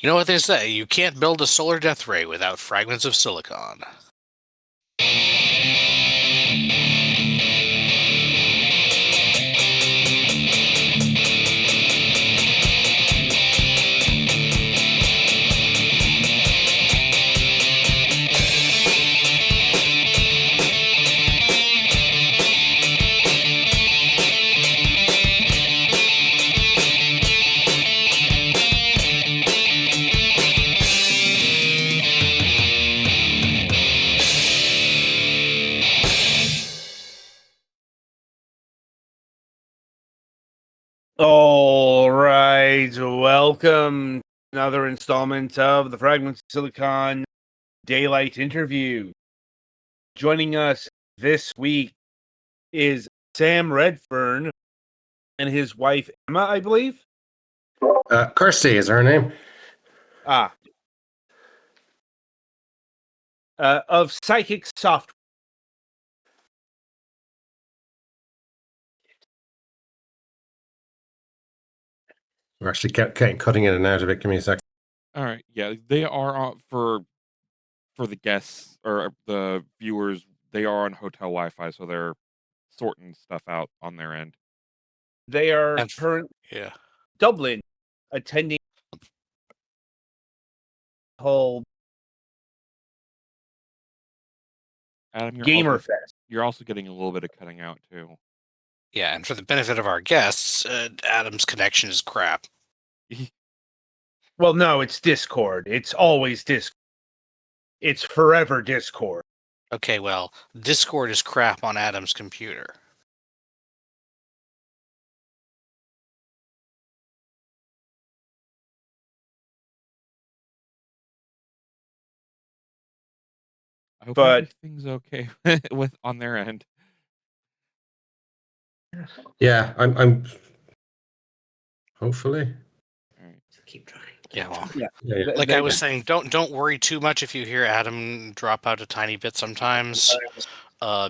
You know what they say, you can't build a solar death ray without fragments of silicon. All right, welcome to another installment of the Fragments of Silicon Daylight interview. Joining us this week is Sam Redfern and his wife Emma, I believe. Kirsty is her name. Of Psychic Software. We're actually cutting in and out of it. Give me a sec. All right, yeah, they are on for the guests or the viewers. They are on hotel Wi-Fi, so they're sorting stuff out on their end. They are currently Dublin, attending whole Adam, Gamerfest. You're also getting a little bit of cutting out too. Yeah, and for the benefit of our guests, Adam's connection is crap. Well, no, it's Discord. It's always Discord. It's forever Discord. Okay, well, Discord is crap on Adam's computer. I hope everything's okay with on their end. Yeah, I'm hopefully. All right. So keep trying. Yeah, well, Yeah. like I was saying, don't worry too much if you hear Adam drop out a tiny bit sometimes,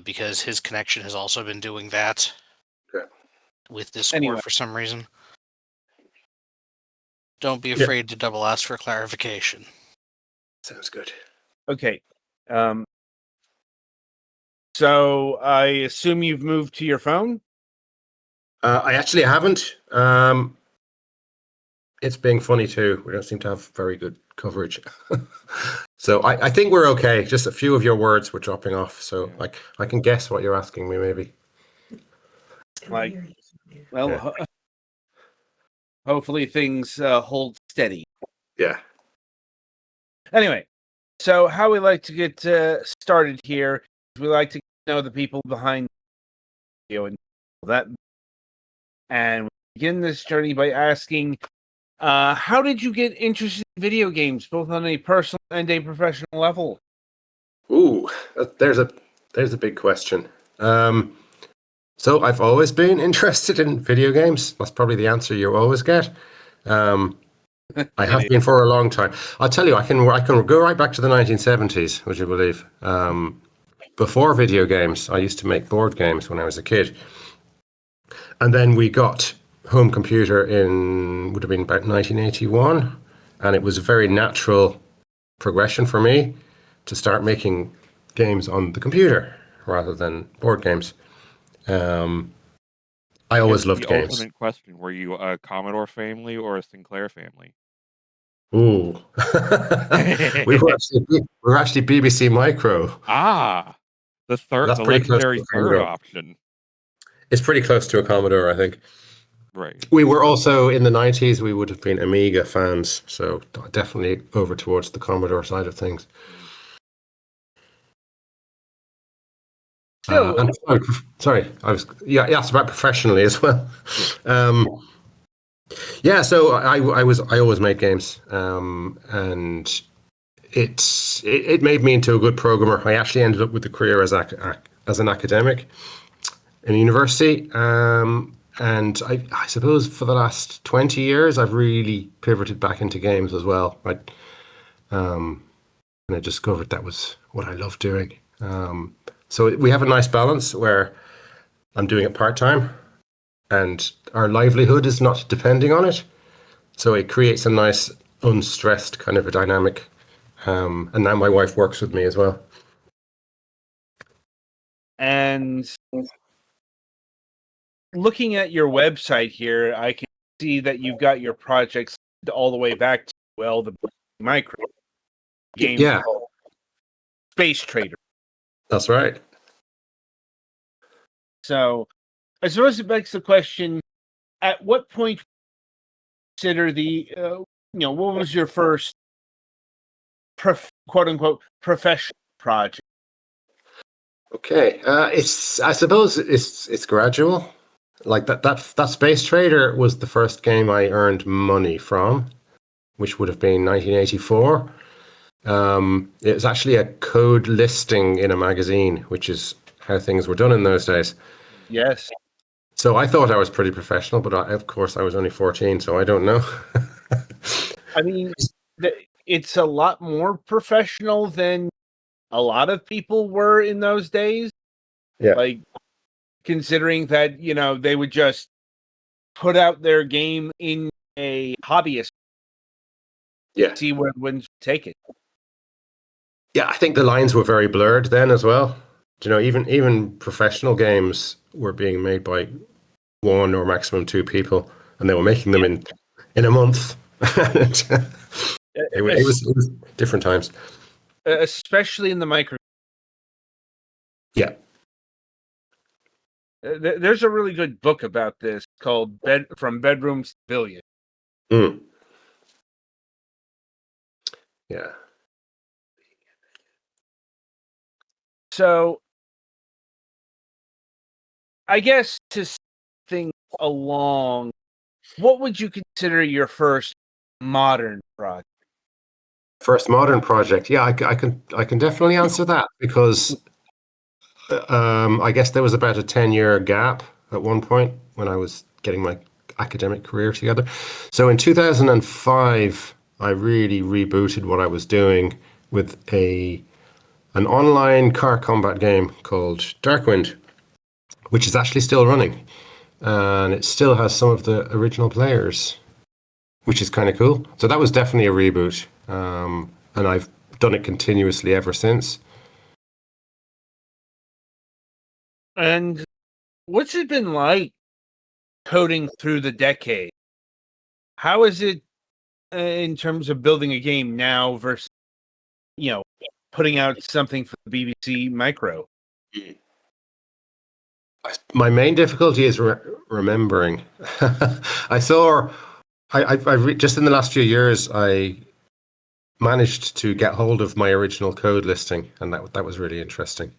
because his connection has also been doing that with Discord for some reason. Don't be afraid to double ask for clarification. Sounds good. Okay. So I assume you've moved to your phone? I actually haven't. It's being funny too. We don't seem to have very good coverage. So I think we're okay. Just a few of your words were dropping off. So I can guess what you're asking me maybe. Hopefully things hold steady. Yeah. Anyway, so how we like to get started here is we like to know the people behind the video and that. And we begin this journey by asking, how did you get interested in video games, both on a personal and a professional level? Ooh, there's a big question. So I've always been interested in video games. That's probably the answer you always get. I have been for a long time. I'll tell you, I can go right back to the 1970s, would you believe? Before video games, I used to make board games when I was a kid. And then we got home computer would have been about 1981. And it was a very natural progression for me to start making games on the computer rather than board games. I always loved games. Ultimate question: were you a Commodore family or a Sinclair family? Ooh, we were actually BBC Micro. The legendary third option. It's pretty close to a Commodore, I think. Right. We were also in the 90s. We would have been Amiga fans, so definitely over towards the Commodore side of things. Sorry, you asked about professionally as well. So I always made games, and it made me into a good programmer. I actually ended up with a career as an academic in university, and I suppose for the last 20 years I've really pivoted back into games as well. And I discovered that was what I love doing. So we have a nice balance where I'm doing it part-time and our livelihood is not depending on it. So it creates a nice unstressed kind of a dynamic. And now my wife works with me as well. And looking at your website here, I can see that you've got your projects all the way back to, well, the micro game, Yeah, Space Trader. that's right. So I suppose it begs the question, at what point consider the, what was your first quote unquote professional project? Okay, I suppose it's gradual. Like that Space Trader was the first game I earned money from, which would have been 1984. It was actually a code listing in a magazine, which is how things were done in those days. Yes. So I thought I was pretty professional, but of course I was only 14, so I don't know. I mean, it's a lot more professional than a lot of people were in those days. Yeah. Like, considering that, they would just put out their game in a hobbyist. Yeah. See where it wouldn't take it. Yeah, I think the lines were very blurred then as well. Even professional games were being made by one or maximum two people, and they were making them in a month. It was different times. Especially in the micro. Yeah. There's a really good book about this called From Bedrooms to Billions. Mm. Yeah. So, I guess to think along, what would you consider your first modern project? First modern project. Yeah, I can definitely answer that because I guess there was about a 10-year gap at one point when I was getting my academic career together. So in 2005, I really rebooted what I was doing with an online car combat game called Darkwind, which is actually still running. And it still has some of the original players, which is kind of cool. So that was definitely a reboot. And I've done it continuously ever since. And what's it been like coding through the decade? How is it in terms of building a game now versus, putting out something for the BBC Micro? My main difficulty is remembering. Just in the last few years, I managed to get hold of my original code listing, and that was really interesting.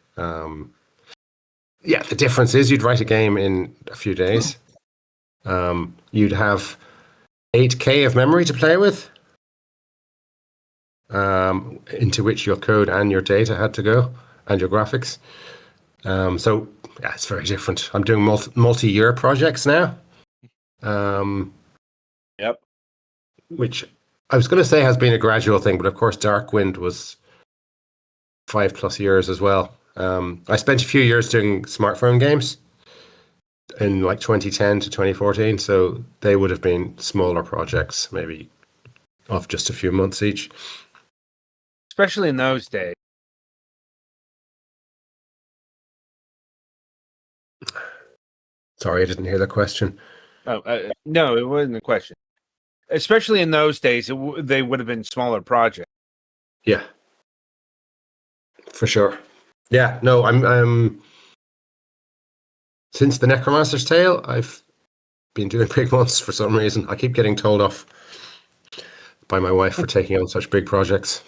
Yeah, the difference is you'd write a game in a few days. You'd have 8K of memory to play with, into which your code and your data had to go, and your graphics. So yeah, it's very different. I'm doing multi-year projects now. Yep. Which I was going to say has been a gradual thing, but of course Darkwind was 5+ years as well. I spent a few years doing smartphone games in like 2010 to 2014, so they would have been smaller projects, maybe of just a few months each. Especially in those days. Sorry, I didn't hear the question. Oh, no, it wasn't a question. Especially in those days, they would have been smaller projects. Yeah, for sure. Yeah, no, I'm since the Necromancer's Tale, I've been doing big ones for some reason. I keep getting told off by my wife for taking on such big projects.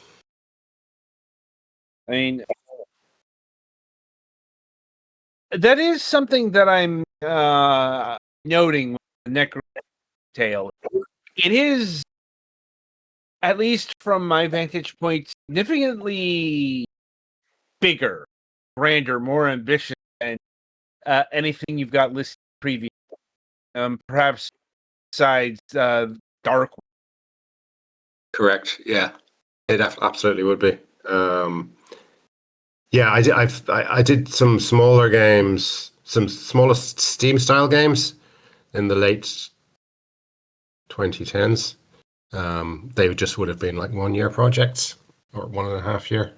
I mean, that is something that I'm noting with the Necromancer's Tale. It is, at least from my vantage point, significantly bigger, grander, more ambitious than anything you've got listed previously. Perhaps besides Dark. Correct. Yeah, it absolutely would be. Yeah, I did some smaller games, some smaller Steam style games in the late 2010s. They just would have been like 1 year projects or 1.5 year.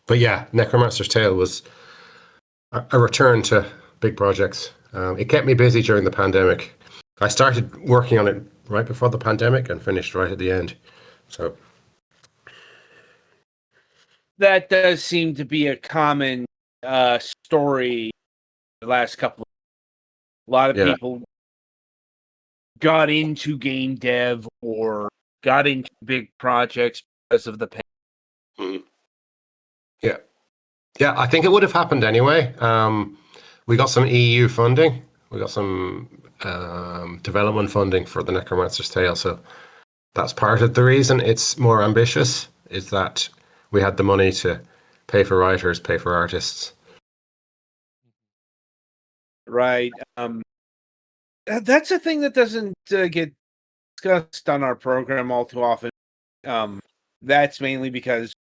But yeah, Necromancer's Tale was a return to big projects. It kept me busy during the pandemic. I started working on it right before the pandemic and finished right at the end. So that does seem to be a common story the last couple of a lot of people got into game dev or got into big projects because of the pandemic. Yeah, I think it would have happened anyway. We got some EU funding. We got some development funding for the Necromancer's Tale. So that's part of the reason it's more ambitious, is that we had the money to pay for writers, pay for artists. Right. That's a thing that doesn't get discussed on our program all too often. That's mainly because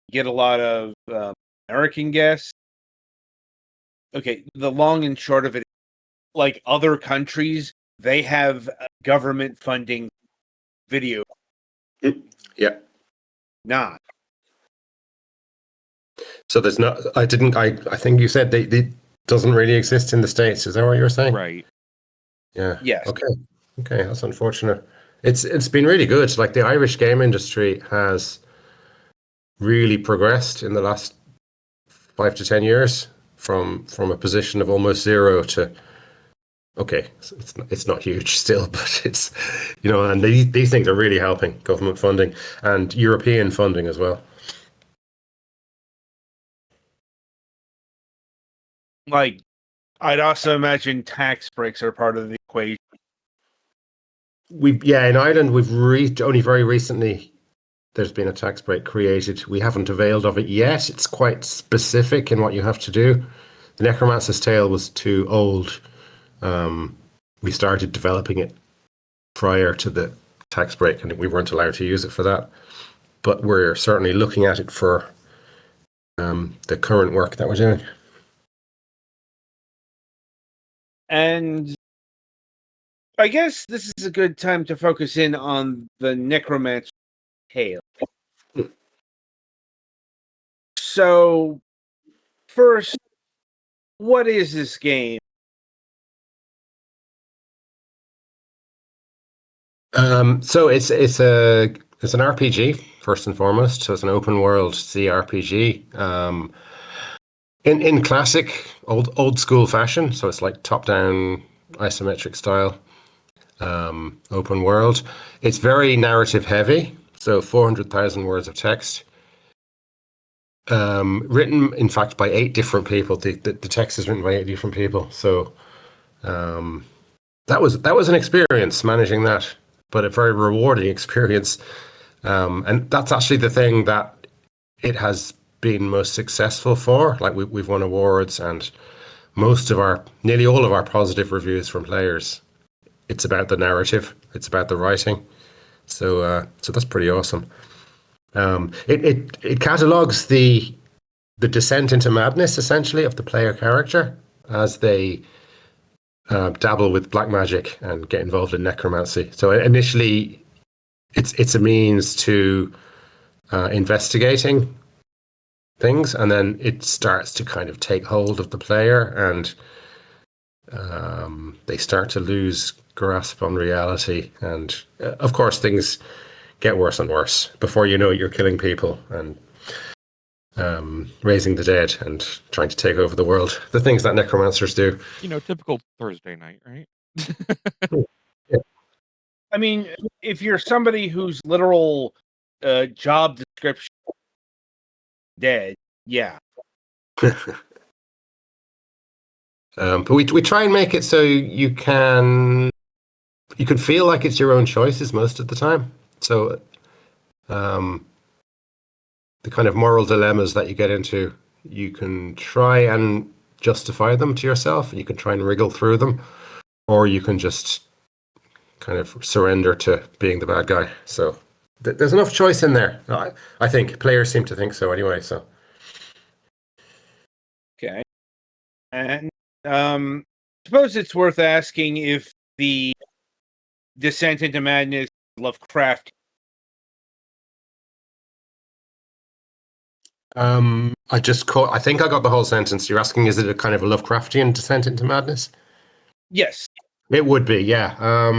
we get a lot of American guests. Okay, the long and short of it, like other countries, they have government funding video. Yeah. Not. So there's not. I think you said they doesn't really exist in the States. Is that what you were saying? Right. Yeah. Yes. Okay, that's unfortunate. It's been really good. Like the Irish game industry has really progressed in the last 5 to 10 years from a position of almost zero to okay, it's not huge still, but it's and these things are really helping government funding and European funding as well. Like, I'd also imagine tax breaks are part of the equation. In Ireland we've only very recently there's been a tax break created. We haven't availed of it yet. It's quite specific in what you have to do. The Necromancer's Tale was too old. We started developing it prior to the tax break and we weren't allowed to use it for that. But we're certainly looking at it for the current work that we're doing. And I guess this is a good time to focus in on the Necromancer Tale. So, first, what is this game? So it's an RPG first and foremost. So it's an open world CRPG. In classic old school fashion. So it's like top down isometric style. Open world. It's very narrative heavy. So 400,000 words of text. Written, in fact, by 8 different people. The text is written by 8 different people. So that was an experience managing that, but a very rewarding experience. And that's actually the thing that it has been most successful for. Like we've won awards, and nearly all of our positive reviews from players, it's about the narrative, it's about the writing. So that's pretty awesome. It catalogues the descent into madness, essentially, of the player character as they dabble with black magic and get involved in necromancy. So initially, it's a means to investigating things, and then it starts to kind of take hold of the player, and they start to lose grasp on reality. And of course, things get worse and worse. Before you know it, you're killing people and raising the dead and trying to take over the world. The things that necromancers do. Typical Thursday night, right? Yeah. I mean, if you're somebody whose literal job description is dead, yeah. But we try and make it so you can feel like it's your own choices most of the time. So the kind of moral dilemmas that you get into, you can try and justify them to yourself, and you can try and wriggle through them, or you can just kind of surrender to being the bad guy. So there's enough choice in there. I think players seem to think so anyway. So Okay. And suppose it's worth asking if the descent into madness Lovecraft. I think I got the whole sentence. You're asking, is it a kind of a Lovecraftian descent into madness? Yes. It would be, yeah.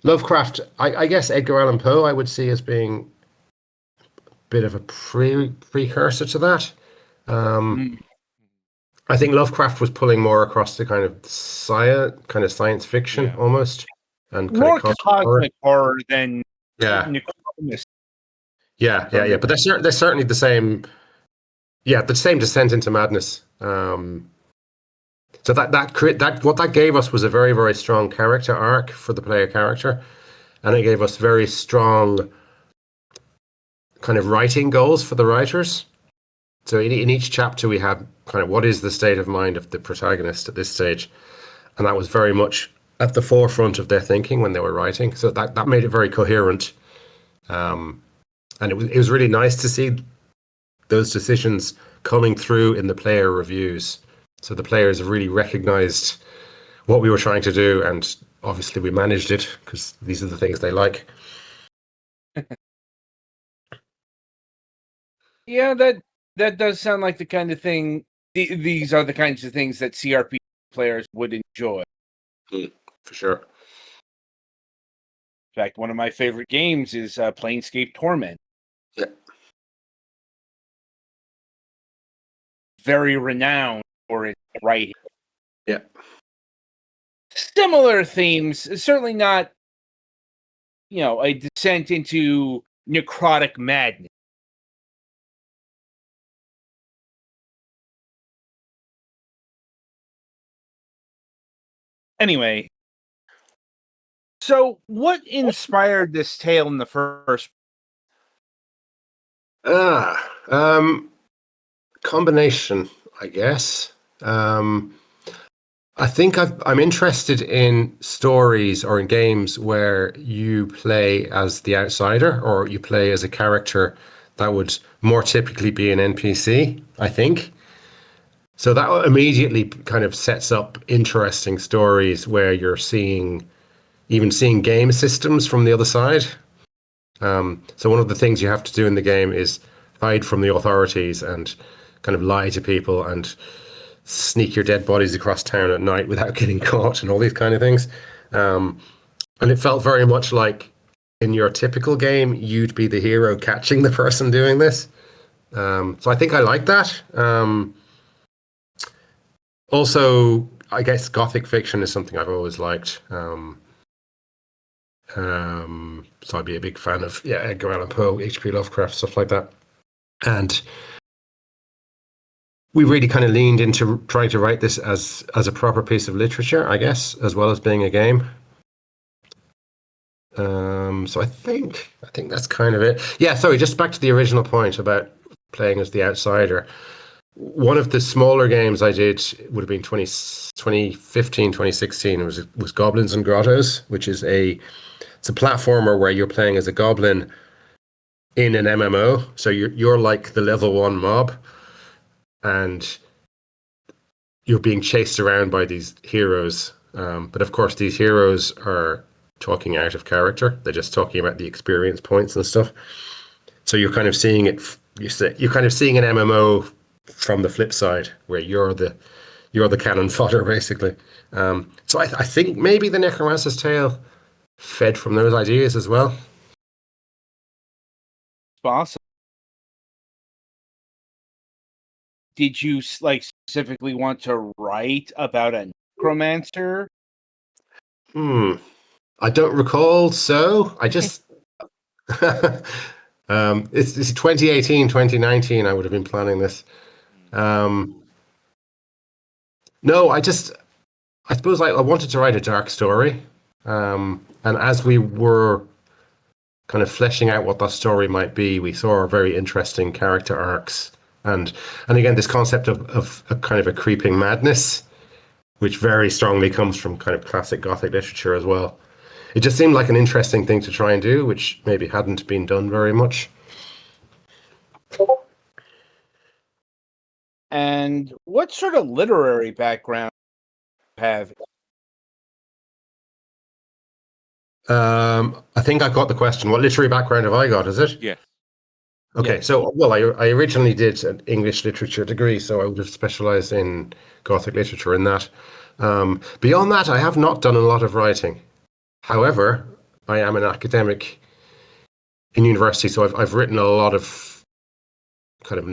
Lovecraft, I guess Edgar Allan Poe I would see as being a bit of a precursor to that. I think Lovecraft was pulling more across the kind of science fiction almost, and more kind of cosmic horror than yeah, Necromancer. yeah. But they're certainly the same. Yeah, the same descent into madness. So that what that gave us was a very, very strong character arc for the player character, and it gave us very strong kind of writing goals for the writers. So in each chapter we had kind of what is the state of mind of the protagonist at this stage, and that was very much at the forefront of their thinking when they were writing. So that made it very coherent, and it was really nice to see those decisions coming through in the player reviews. So the players really recognized what we were trying to do, and obviously we managed it because these are the things they like. Yeah, that does sound like the kind of thing. These are the kinds of things that CRPG players would enjoy. For sure. In fact, one of my favorite games is Planescape Torment. Yeah. Very renowned for its writing. Yeah. Similar themes, certainly not, a descent into necrotic madness. Anyway, so what inspired this tale in the first? Combination, I guess. I think I'm interested in stories or in games where you play as the outsider or you play as a character that would more typically be an NPC, I think. So that immediately kind of sets up interesting stories where you're seeing game systems from the other side. So one of the things you have to do in the game is hide from the authorities and kind of lie to people and sneak your dead bodies across town at night without getting caught and all these kind of things. And it felt very much like in your typical game, you'd be the hero catching the person doing this. So I think I like that. Also, I guess Gothic fiction is something I've always liked. So I'd be a big fan of Edgar Allan Poe, H.P. Lovecraft, stuff like that. And we really kind of leaned into trying to write this as a proper piece of literature, I guess, as well as being a game. So I think that's kind of it. Yeah, sorry, just back to the original point about playing as the outsider. One of the smaller games I did would have been 2015, 2016. It was Goblins and Grottos, which is it's a platformer where you're playing as a goblin in an MMO. So you're like the level 1 mob, and you're being chased around by these heroes. But of course, these heroes are talking out of character. They're just talking about the experience points and stuff. So you're kind of seeing it. You're kind of seeing an MMO from the flip side, where you're the cannon fodder, basically. So I think maybe the Necromancer's Tale fed from those ideas as well. Awesome. Did you specifically want to write about a necromancer? I don't recall. So I just it's 2018, 2019. I would have been planning this. No, I suppose I wanted to write a dark story, and as we were kind of fleshing out what that story might be, we saw very interesting character arcs, and again this concept of a kind of a creeping madness, which very strongly comes from kind of classic Gothic literature as well. It just seemed like an interesting thing to try and do, which maybe hadn't been done very much. And what sort of literary background do you have? I think I got the question. What literary background have I got? Is it? Yes. Okay, Yeah. so I originally did an English literature degree, so I would have specialised in Gothic literature in that. Beyond that, I have not done a lot of writing. However, I am an academic in university, so I've written a lot of kind of,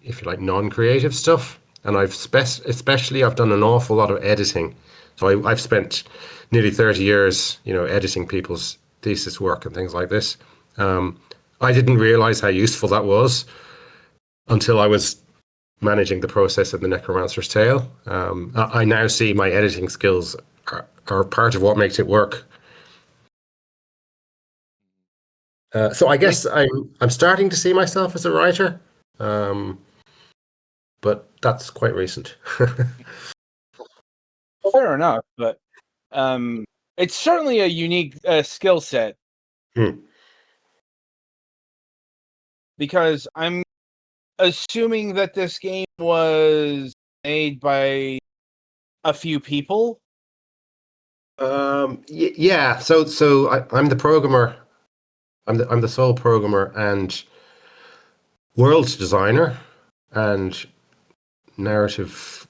if you like, non-creative stuff, and especially I've done an awful lot of editing. So I've spent nearly 30 years, editing people's thesis work and things like this. I didn't realize how useful that was until I was managing the process of the Necromancer's Tale. I now see my editing skills are part of what makes it work. So I guess I'm starting to see myself as a writer, but that's quite recent. Fair enough, but it's certainly a unique skill set. Because I'm assuming that this game was made by a few people. Yeah. So I'm the programmer. I'm the sole programmer and world designer and narrative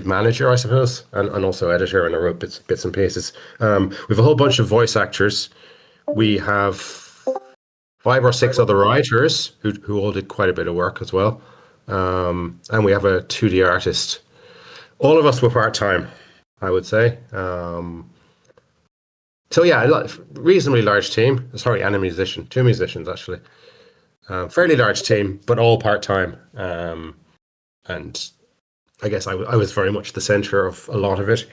manager, I suppose, and also editor, and I wrote bits and pieces. We have a whole bunch of voice actors. We have 5 or 6 other writers who all did quite a bit of work as well. And we have a 2D artist. All of us were part-time, I would say. So yeah, reasonably large team. Sorry, and a musician. 2 musicians, actually. Fairly large team, but all part-time. And I guess I was very much the center of a lot of it.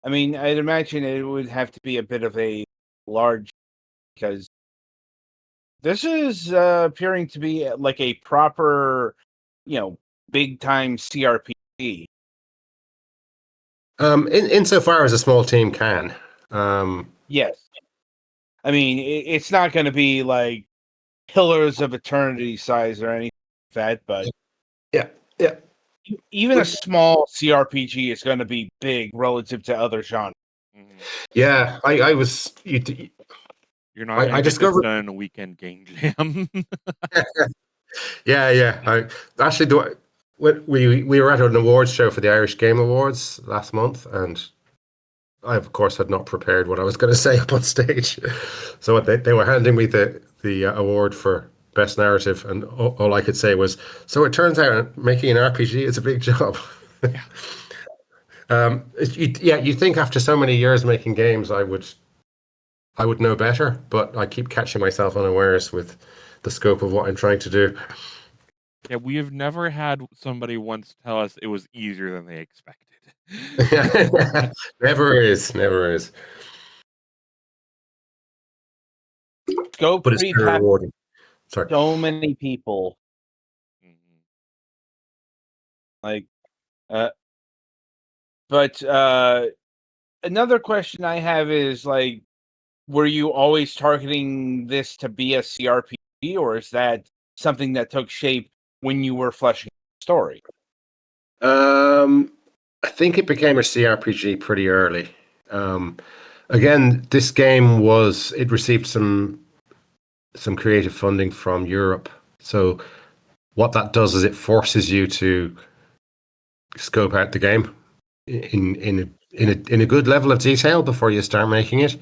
I mean, I'd imagine it would have to be a bit of a large, because this is appearing to be like a proper, big time CRPG. Insofar as a small team can. Yes. I mean, it's not going to be like Pillars of Eternity size or anything like that, but yeah. even a small CRPG is going to be big relative to other genres. Yeah, I was. You're not going to get discovered this done in a weekend game jam. Yeah. Actually, we were at an awards show for the Irish Game Awards last month, and I, of course, had not prepared what I was going to say up on stage. So they were handing me the award for best narrative, and all I could say was, "So it turns out making an RPG is a big job." You think after so many years making games, I would know better, but I keep catching myself unawares with the scope of what I'm trying to do. Yeah, we have never had somebody once tell us it was easier than they expected. Never is. Scope But it's creep very happens rewarding. Sorry. so many people. Like, but another question I have is, like, were you always targeting this to be a CRPG, or is that something that took shape when you were fleshing the story? I think it became a CRPG pretty early. Again, this game it received some creative funding from Europe. So what that does is it forces you to scope out the game in a good level of detail before you start making it,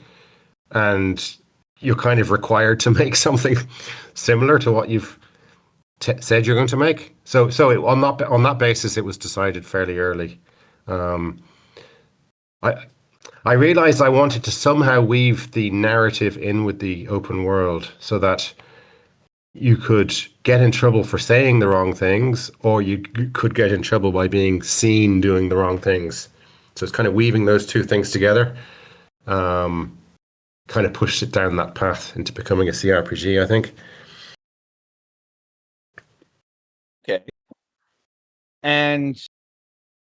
and you're kind of required to make something similar to what you've said you're going to make. So on that basis, it was decided fairly early. I realized I wanted to somehow weave the narrative in with the open world so that you could get in trouble for saying the wrong things, or you could get in trouble by being seen doing the wrong things. So it's kind of weaving those two things together. Kind of pushed it down that path into becoming a CRPG, I think. Okay. And,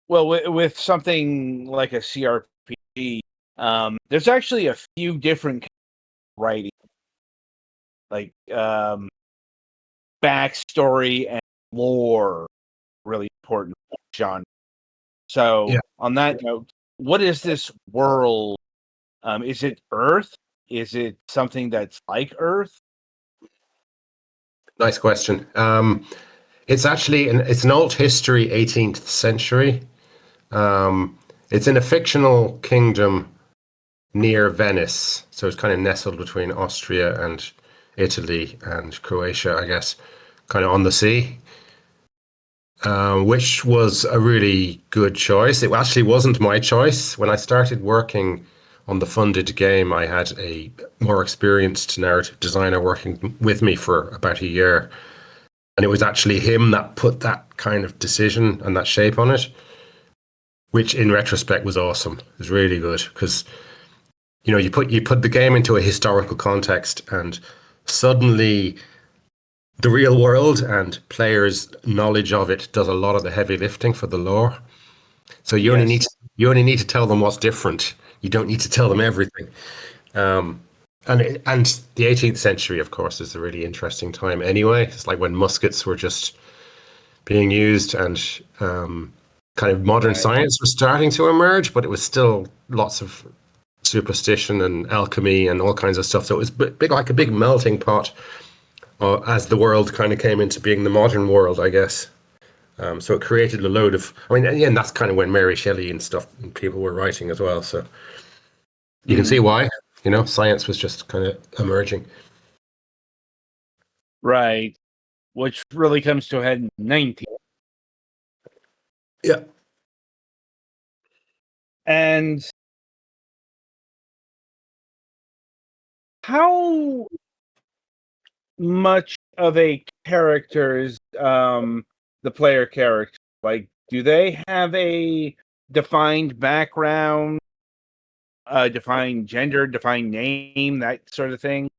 well, with something like a CRPG, there's actually a few different writing, like backstory and lore, really important genre. So, on that note, what is this world? Is it Earth? Is it something that's like Earth? Nice question. It's actually it's an old history, 18th century. It's in a fictional kingdom near Venice, so it's kind of nestled between Austria and Italy and Croatia, I guess, kind of on the sea, which was a really good choice. It actually wasn't my choice. When I started working on the funded game, I had a more experienced narrative designer working with me for about a year, and it was actually him that put that kind of decision and that shape on it, which in retrospect was awesome. It was really good because you put the game into a historical context, and suddenly the real world and players' knowledge of it does a lot of the heavy lifting for the lore. So you only need to tell them what's different. You don't need to tell them everything. And the 18th century, of course, is a really interesting time. Anyway, it's like when muskets were just being used, and kind of modern science was starting to emerge, but it was still lots of superstition and alchemy and all kinds of stuff. So it was big, like a big melting pot as the world kind of came into being the modern world, I guess. So it created a load of, and that's kind of when Mary Shelley and stuff and people were writing as well. So you can see why, science was just kind of emerging. Right. Which really comes to a head in 19. Yeah. And how much of a character is the player character? Like, do they have a defined background, defined gender, defined name, that sort of thing?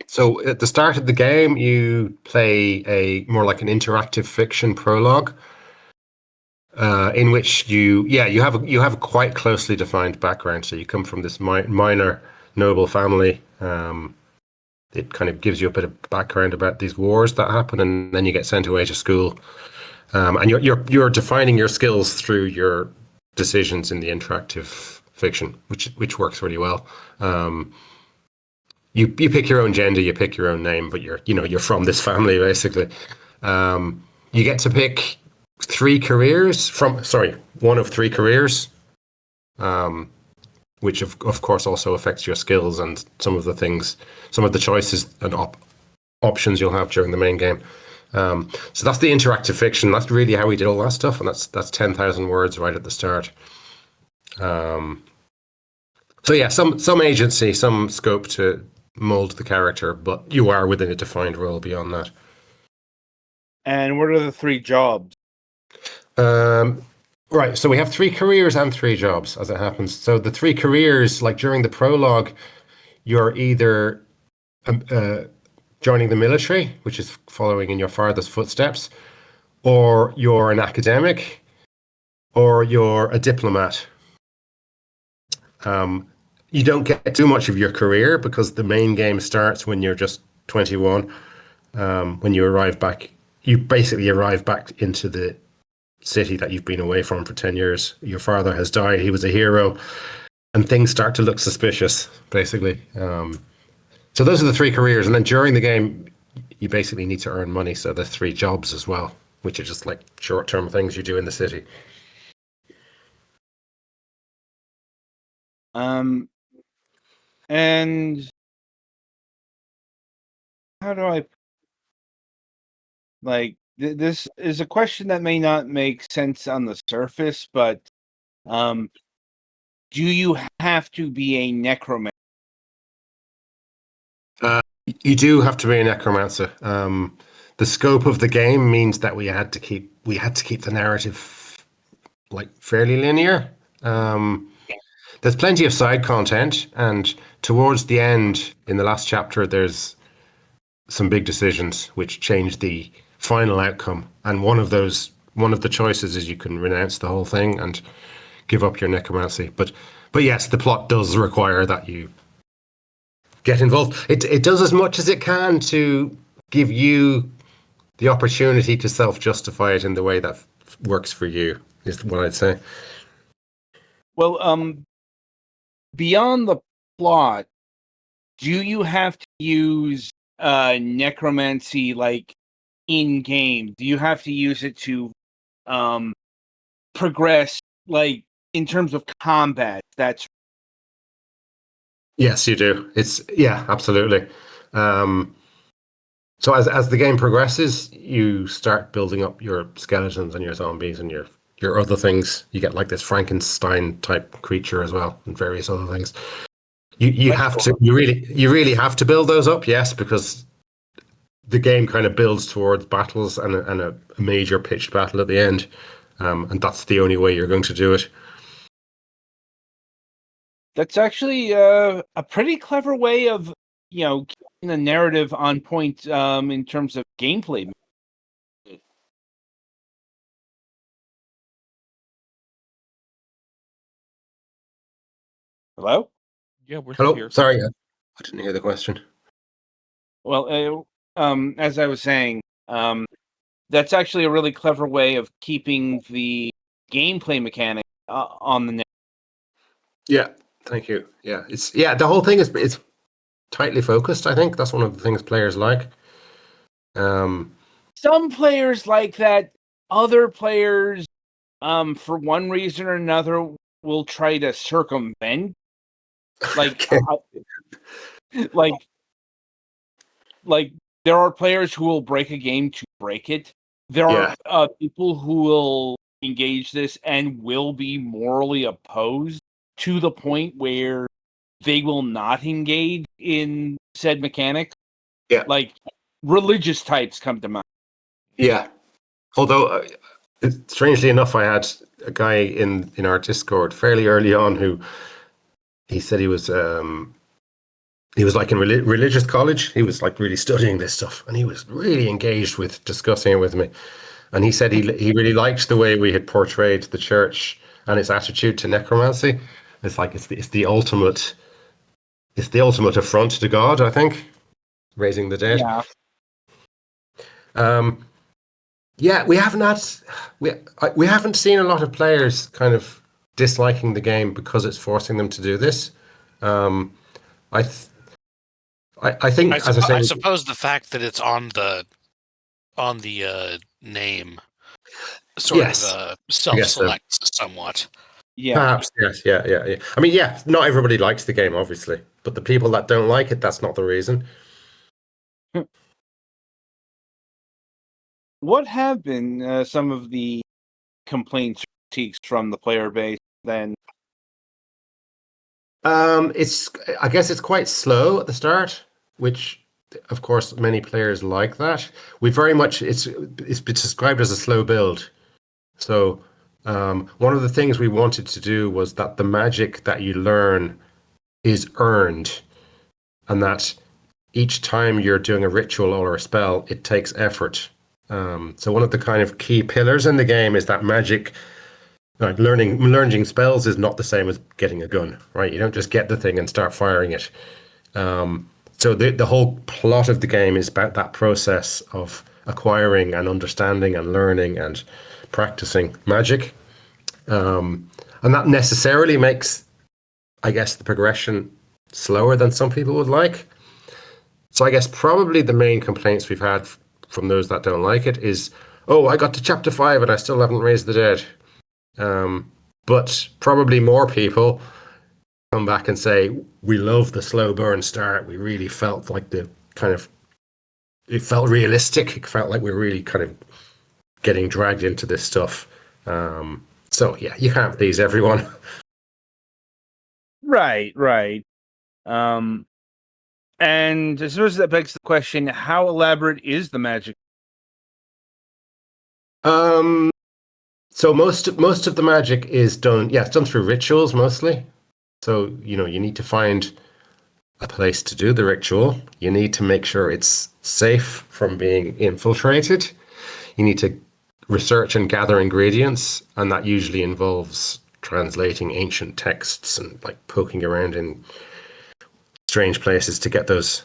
So at the start of the game, you play a more like an interactive fiction prologue, in which you have a quite closely defined background. So you come from this minor noble family. It kind of gives you a bit of background about these wars that happen, and then you get sent away to school, and you're defining your skills through your decisions in the interactive fiction, which works really well. You pick your own gender, you pick your own name, but you're from this family basically. You get to pick one of three careers, which of course also affects your skills and some of the choices and options you'll have during the main game. So that's the interactive fiction. That's really how we did all that stuff, and that's 10,000 words right at the start. So yeah, some agency, some scope to mold the character, but you are within a defined role beyond that. And what are the three jobs? Right, so we have three careers and three jobs, as it happens. So the three careers, like during the prologue, you're either joining the military, which is following in your father's footsteps, or you're an academic, or you're a diplomat. You don't get too much of your career because the main game starts when you're just 21. When you basically arrive back into the city that you've been away from for 10 years. Your father has died. He was a hero, and things start to look suspicious, basically. So those are the three careers. And then during the game, you basically need to earn money. So there's three jobs as well, which are just like short-term things you do in the city. And how do I this is a question that may not make sense on the surface, but do you have to be a necromancer? You do have to be a necromancer. The scope of the game means that we had to keep the narrative like fairly linear. There's plenty of side content, and towards the end, in the last chapter, there's some big decisions which change the final outcome. And one of the choices is you can renounce the whole thing and give up your necromancy. But yes, the plot does require that you get involved. It does as much as it can to give you the opportunity to self-justify it in the way that works for you, is what I'd say. Well, beyond the plot, do you have to use necromancy like in game? Do you have to use it to progress, like in terms of combat? That's Yes, you do. Absolutely. So as the game progresses, you start building up your skeletons and your zombies and your other things. You get like this Frankenstein type creature as well, and various other things. You have to you really have to build those up, yes, because the game kind of builds towards battles and a major pitched battle at the end, and that's the only way you're going to do it. That's actually a pretty clever way of, keeping the narrative on point in terms of gameplay. Hello? Yeah, we're still Hello, here. sorry, I didn't hear the question. Well, as I was saying, that's actually a really clever way of keeping the gameplay mechanic on the net. Yeah, thank you. Yeah, the whole thing is it's tightly focused. I think that's one of the things players like. Some players like that. Other players, for one reason or another, will try to circumvent. Like, Okay. like there are players who will break a game to break it. There are people who will engage this and will be morally opposed to the point where they will not engage in said mechanics. Yeah. Like religious types come to mind. Yeah. Although, strangely enough, I had a guy in our Discord fairly early on who he said he was like in religious college. He was like really studying this stuff, and he was really engaged with discussing it with me. And he said he really liked the way we had portrayed the church and its attitude to necromancy. It's like it's the ultimate affront to God, I think, raising the dead. Yeah. We haven't seen a lot of players kind of disliking the game because it's forcing them to do this. I think, as I say, I suppose the fact that it's on the name sort of self-selects somewhat. Yeah. Perhaps, yes, yeah. I mean, yeah, not everybody likes the game, obviously, but the people that don't like it, that's not the reason. What have been some of the complaints or critiques from the player base then? I guess it's quite slow at the start, which of course many players like that. We very much it's been described as a slow build. So one of the things we wanted to do was that the magic that you learn is earned, and that each time you're doing a ritual or a spell, it takes effort. So one of the kind of key pillars in the game is that magic. Like learning spells is not the same as getting a gun, right? You don't just get the thing and start firing it. So the whole plot of the game is about that process of acquiring and understanding and learning and practicing magic. And that necessarily makes, I guess, the progression slower than some people would like. So I guess probably the main complaints we've had from those that don't like it is, oh, I got to chapter 5 and I still haven't raised the dead. But probably more people come back and say, we love the slow burn start. We really felt like it felt realistic. It felt like we were really kind of getting dragged into this stuff. So yeah, you can't please everyone. Right. And I suppose that begs the question, how elaborate is the magic? So most of the magic is done. Yeah, it's done through rituals mostly. So you need to find a place to do the ritual. You need to make sure it's safe from being infiltrated. You need to research and gather ingredients, and that usually involves translating ancient texts and like poking around in strange places to get those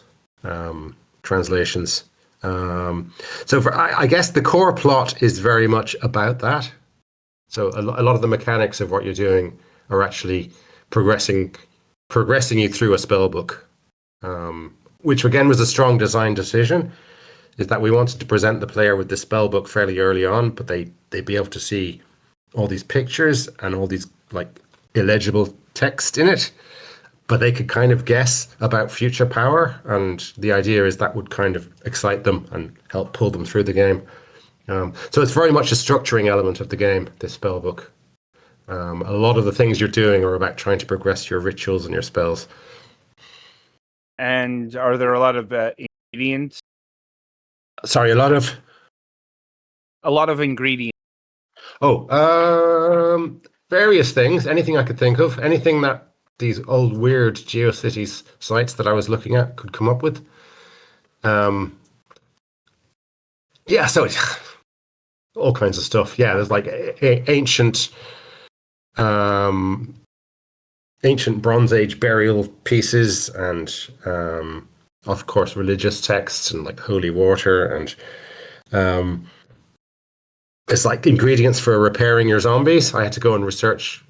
translations. So I guess the core plot is very much about that. So a lot of the mechanics of what you're doing are actually progressing you through a spell book, which again was a strong design decision. Is that we wanted to present the player with the spell book fairly early on, but they'd be able to see all these pictures and all these like illegible text in it, but they could kind of guess about future power, and the idea is that would kind of excite them and help pull them through the game. So it's very much a structuring element of the game, this spell book. A lot of the things you're doing are about trying to progress your rituals and your spells. And are there a lot of ingredients? Sorry, a lot of ingredients. Various things. Anything I could think of. Anything that these old weird GeoCities sites that I was looking at could come up with. Yeah, so it's all kinds of stuff. Yeah, there's like ancient Bronze Age burial pieces, and of course religious texts and like holy water, and it's like ingredients for repairing your zombies. I had to go and research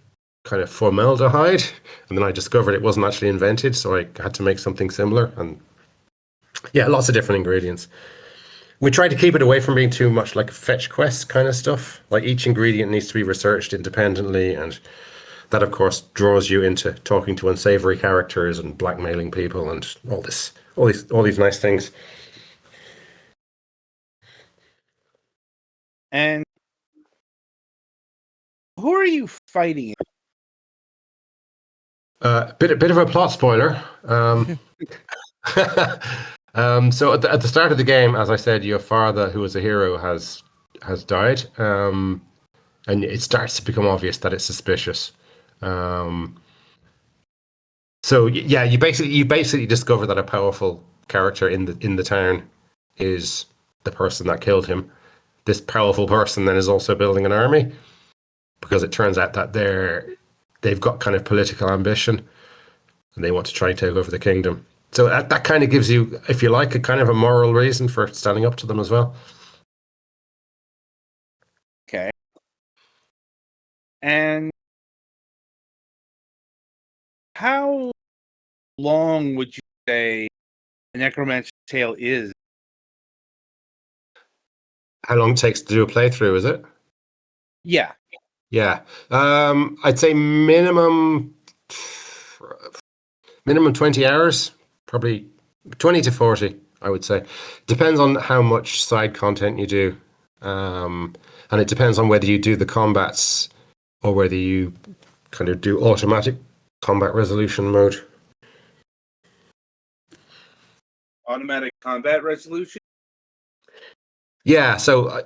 kind of formaldehyde, and then I discovered it wasn't actually invented, so I had to make something similar. And yeah, lots of different ingredients. We tried to keep it away from being too much like fetch quest kind of stuff. Like each ingredient needs to be researched independently, and that of course draws you into talking to unsavory characters and blackmailing people and all these nice things. And who are you fighting? Bit of a plot spoiler. So at the start of the game, as I said, your father, who was a hero, has died, and it starts to become obvious that it's suspicious. So yeah, you basically discover that a powerful character in the town is the person that killed him. This powerful person then is also building an army, because it turns out that they've got kind of political ambition, and they want to try and take over the kingdom. So that kind of gives you, if you like, a kind of a moral reason for standing up to them as well. Okay. And how long would you say a Necromancer tale is? How long it takes to do a playthrough, is it? Yeah. Yeah. I'd say minimum 20 hours, probably 20 to 40, I would say. Depends on how much side content you do. And it depends on whether you do the combats or whether you kind of do automatic combat resolution mode. Automatic combat resolution? Yeah, so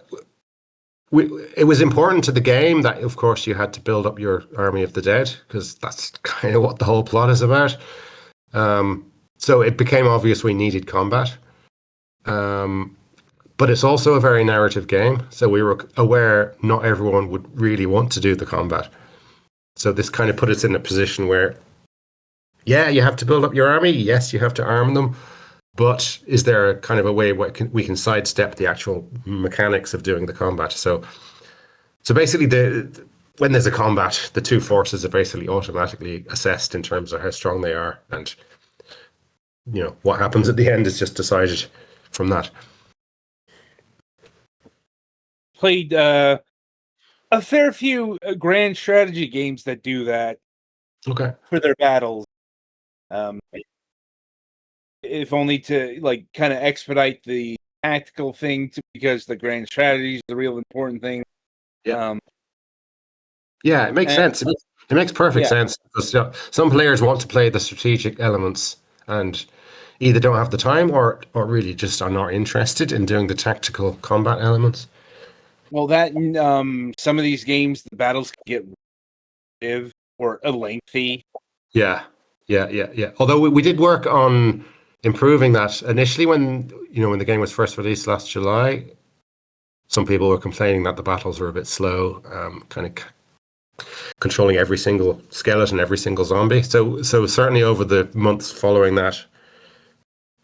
it was important to the game that, of course, you had to build up your army of the dead, because that's kind of what the whole plot is about. So it became obvious we needed combat. But it's also a very narrative game, so we were aware not everyone would really want to do the combat. So this kind of put us in a position where, yeah, you have to build up your army. Yes, you have to arm them. But is there a kind of a way we can sidestep the actual mechanics of doing the combat? So basically, when there's a combat, the two forces are basically automatically assessed in terms of how strong they are, and what happens at the end is just decided from that. Played a fair few grand strategy games that do that. Okay. For their battles. If only to like kind of expedite the tactical thing, because the grand strategy is the real important thing. Yeah. Yeah, it makes sense. It makes perfect sense, because some players want to play the strategic elements and either don't have the time or really just are not interested in doing the tactical combat elements. Well, that some of these games, the battles can get or lengthy. Yeah. Although we did work on improving that initially when the game was first released last July. Some people were complaining that the battles were a bit slow, kind of controlling every single skeleton, every single zombie. So certainly over the months following that,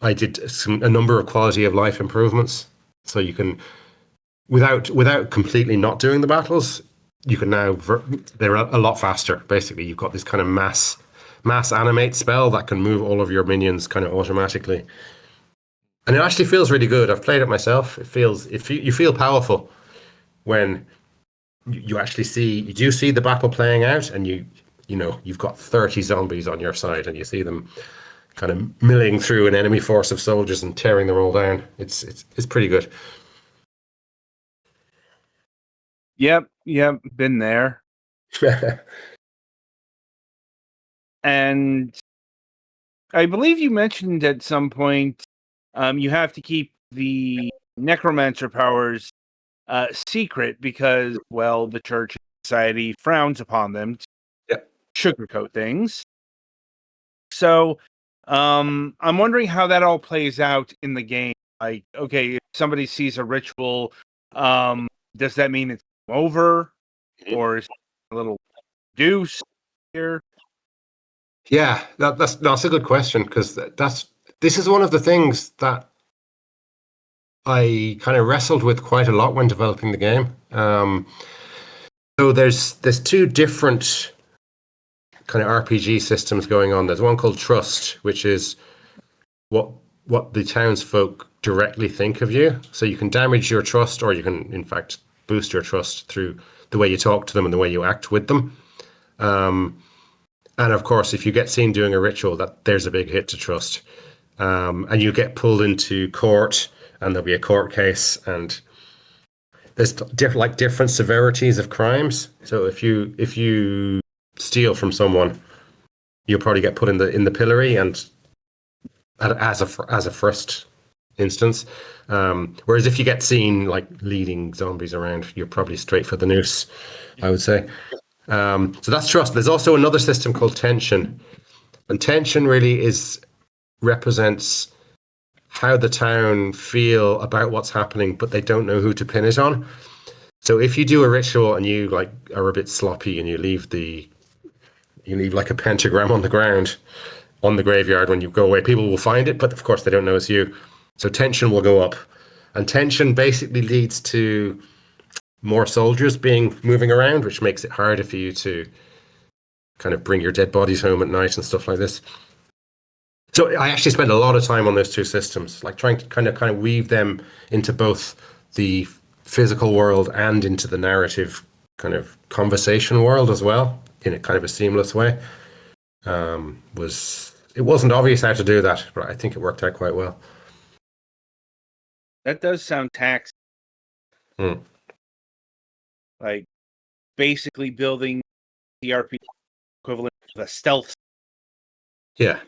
I did a number of quality of life improvements. So you can, without completely not doing the battles, you can now they're a lot faster. Basically, you've got this kind of mass animate spell that can move all of your minions kind of automatically, and it actually feels really good. I've played it myself. You feel powerful when you actually you do see the battle playing out, and you've got 30 zombies on your side, and you see them kind of milling through an enemy force of soldiers and tearing them all down. It's pretty good. Yep, been there. And I believe you mentioned at some point you have to keep the Necromancer powers secret because, well, the Church and Society frowns upon them to sugarcoat things. So I'm wondering how that all plays out in the game. Like, okay, if somebody sees a ritual, does that mean it's over? Or is it a little deuce here? Yeah, that's a good question, because this is one of the things that I kind of wrestled with quite a lot when developing the game. So there's two different kind of RPG systems going on. There's one called Trust, which is what the townsfolk directly think of you. So you can damage your trust, or you can, in fact, boost your trust through the way you talk to them and the way you act with them. And of course, if you get seen doing a ritual, there's a big hit to trust. And you get pulled into court, and there'll be a court case, and there's different severities of crimes. So if you steal from someone, you'll probably get put in the pillory, and as a first instance. Whereas if you get seen like leading zombies around, you're probably straight for the noose, I would say. So that's trust. There's also another system called tension, and tension really represents how the town feel about what's happening, but they don't know who to pin it on. So if you do a ritual and you are a bit sloppy, and you leave like a pentagram on the ground on the graveyard, when you go away, people will find it, but of course they don't know it's you. So tension will go up, and tension basically leads to more soldiers moving around, which makes it harder for you to kind of bring your dead bodies home at night and stuff like this. So I actually spend a lot of time on those two systems, like trying to kind of weave them into both the physical world and into the narrative kind of conversation world as well, in a kind of a seamless way. It wasn't obvious how to do that, but I think it worked out quite well. That does sound taxing. Like basically building the CRPG equivalent of a stealth. Yeah,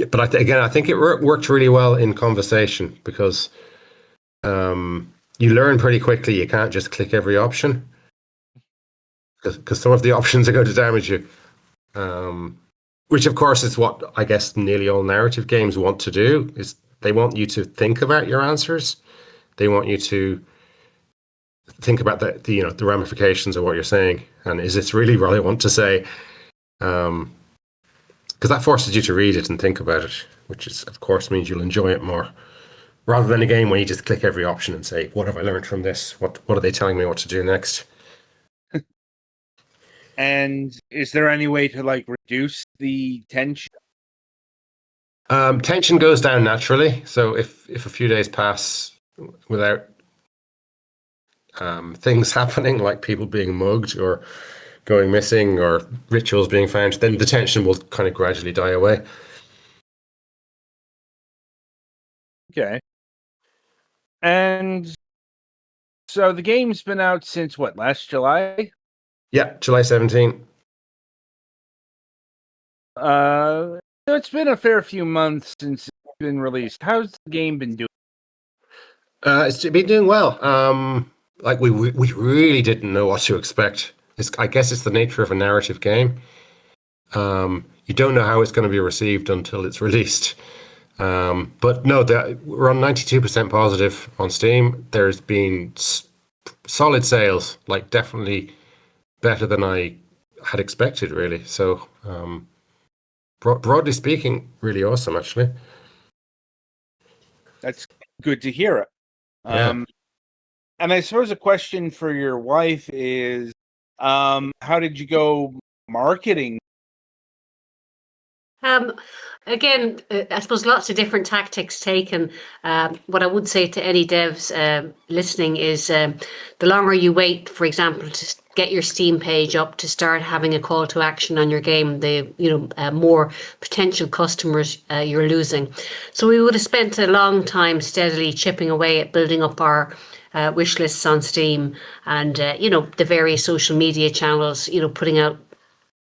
but I think it worked really well in conversation, because you learn pretty quickly you can't just click every option, because some of the options are going to damage you. Which, of course, is what I guess nearly all narrative games want to do. Is they want you to think about your answers. They want you to think about the ramifications of what you're saying, and is this really what I want to say? Because that forces you to read it and think about it, which is, of course, means you'll enjoy it more, rather than a game where you just click every option and say, "What have I learned from this? What are they telling me what to do next?" And is there any way to reduce the tension? Tension goes down naturally. So if a few days pass without things happening, like people being mugged or going missing or rituals being found, then the tension will kind of gradually die away. Okay. And so the game's been out since what, last July? Yeah, July 17. So it's been a fair few months since it's been released. How's the game been doing? It's been doing well. We really didn't know what to expect. I guess it's the nature of a narrative game. You don't know how it's going to be received until it's released. But no, we're on 92% positive on Steam. There's been solid sales, definitely better than I had expected, really. So, broadly speaking, really awesome, actually. That's good to hear. Yeah. And I suppose a question for your wife is, how did you go marketing? Again, I suppose lots of different tactics taken. What I would say to any devs listening is the longer you wait, for example, to get your Steam page up to start having a call to action on your game, the more potential customers you're losing. So we would have spent a long time steadily chipping away at building up our wish lists on Steam and the various social media channels, putting out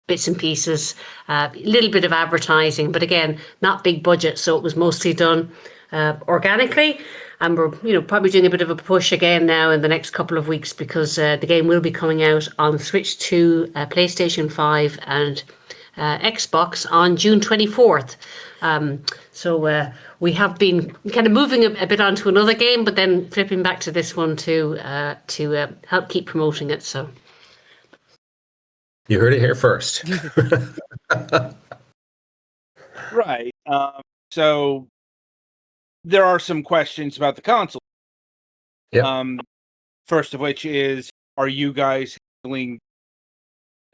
bits and pieces, a little bit of advertising, but again, not big budget, so it was mostly done organically. And we're probably doing a bit of a push again now in the next couple of weeks because the game will be coming out on Switch 2, PlayStation 5, and Xbox on June 24th. So we have been kind of moving a bit onto another game, but then flipping back to this one to help keep promoting it. So. You heard it here first. Right. So there are some questions about the console. Yep. First of which is, are you guys handling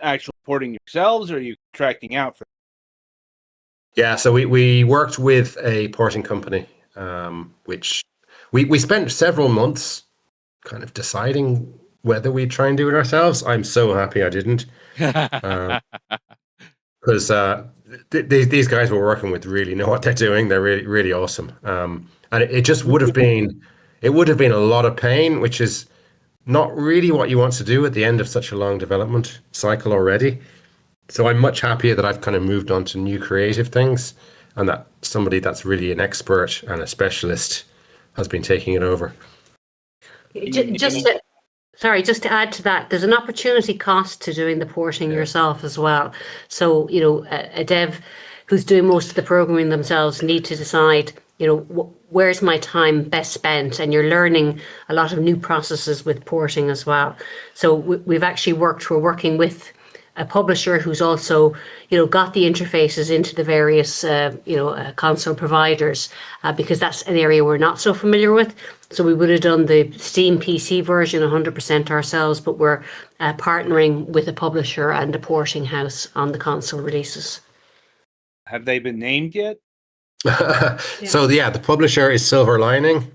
actual porting yourselves, or are you contracting out for? Yeah, so we worked with a porting company, which we spent several months kind of deciding whether we'd try and do it ourselves. I'm so happy I didn't. Because these guys we're working with really know what they're doing. They're really, really awesome. And it just would have been a lot of pain, which is not really what you want to do at the end of such a long development cycle already. So I'm much happier that I've kind of moved on to new creative things, and that somebody that's really an expert and a specialist has been taking it over. Just to add to that, there's an opportunity cost to doing the porting yourself as well. So, a dev who's doing most of the programming themselves need to decide, where's my time best spent? And you're learning a lot of new processes with porting as well. So we're working with a publisher who's also, got the interfaces into the various, console providers, because that's an area we're not so familiar with. So we would have done the Steam PC version 100% ourselves, but we're partnering with a publisher and a porting house on the console releases. Have they been named yet? So the publisher is Silver Lining,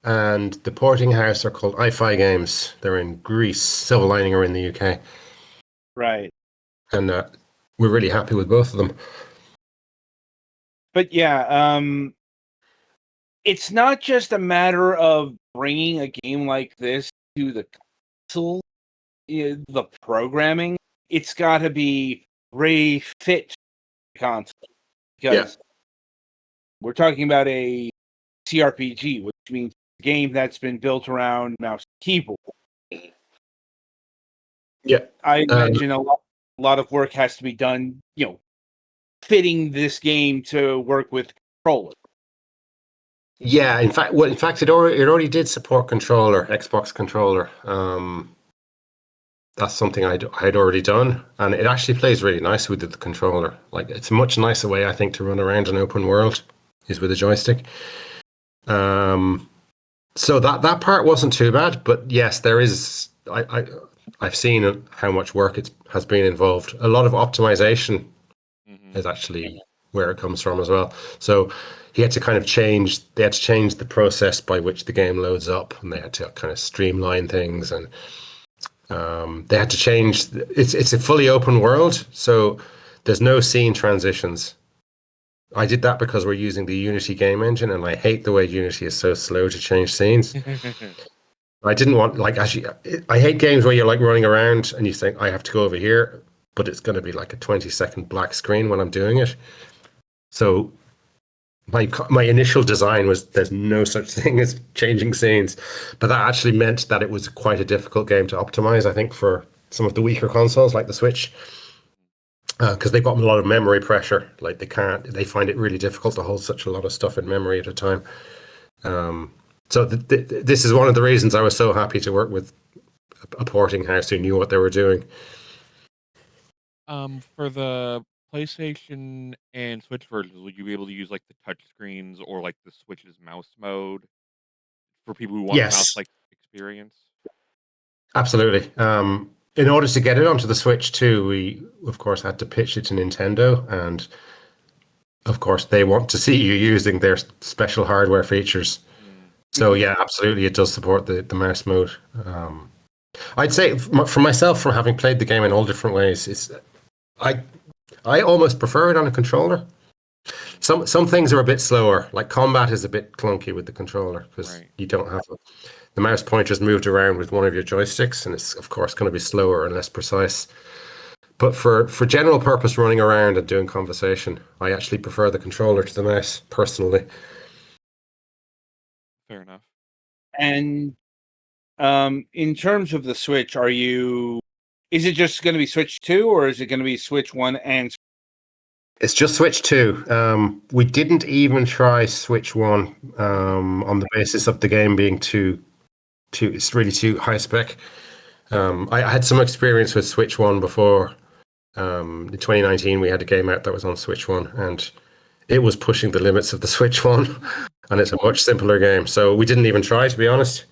and the porting house are called iFi Games. They're in Greece. Silver Lining are in the UK. Right. And we're really happy with both of them. But it's not just a matter of bringing a game like this to the console, the programming. It's got to be really fit to the console. Because we're talking about a CRPG, which means a game that's been built around mouse and keyboard. Yeah. I imagine a lot of work has to be done, fitting this game to work with controller. Yeah, in fact, it already did support controller, Xbox controller. That's something I'd already done, and it actually plays really nice with the controller. Like, it's a much nicer way, I think, to run around an open world is with a joystick. So that part wasn't too bad, but yes, there is. I've seen how much work has been involved. A lot of optimization is actually where it comes from as well. So they had to change the process by which the game loads up, and they had to kind of streamline things, and they had to change. It's a fully open world, so there's no scene transitions. I did that because we're using the Unity game engine, and I hate the way Unity is so slow to change scenes. I didn't want, I hate games where you're running around and you think, I have to go over here, but it's going to be like a 20-second black screen when I'm doing it. So my initial design was there's no such thing as changing scenes, but that actually meant that it was quite a difficult game to optimize, I think, for some of the weaker consoles like the Switch, because they've got a lot of memory pressure. Like they find it really difficult to hold such a lot of stuff in memory at a time. So this is one of the reasons I was so happy to work with a porting house who knew what they were doing. For the PlayStation and Switch versions, will you be able to use the touch screens or the Switch's mouse mode for people who want Yes. mouse experience? Absolutely. In order to get it onto the Switch too, we of course had to pitch it to Nintendo, and of course they want to see you using their special hardware features. So yeah, absolutely, it does support the mouse mode. I'd say for myself, from having played the game in all different ways, I almost prefer it on a controller. Some things are a bit slower, like combat is a bit clunky with the controller because you don't have the mouse pointer's moved around with one of your joysticks, and it's of course going to be slower and less precise. But for general purpose running around and doing conversation, I actually prefer the controller to the mouse personally. Fair enough. And in terms of the Switch, is it just going to be Switch 2 or is it going to be Switch 1 and It's just Switch 2. We didn't even try Switch 1 on the basis of the game being it's really too high spec. I had some experience with Switch 1 before. In 2019, we had a game out that was on Switch 1, and it was pushing the limits of the Switch 1, and it's a much simpler game. So we didn't even try, to be honest.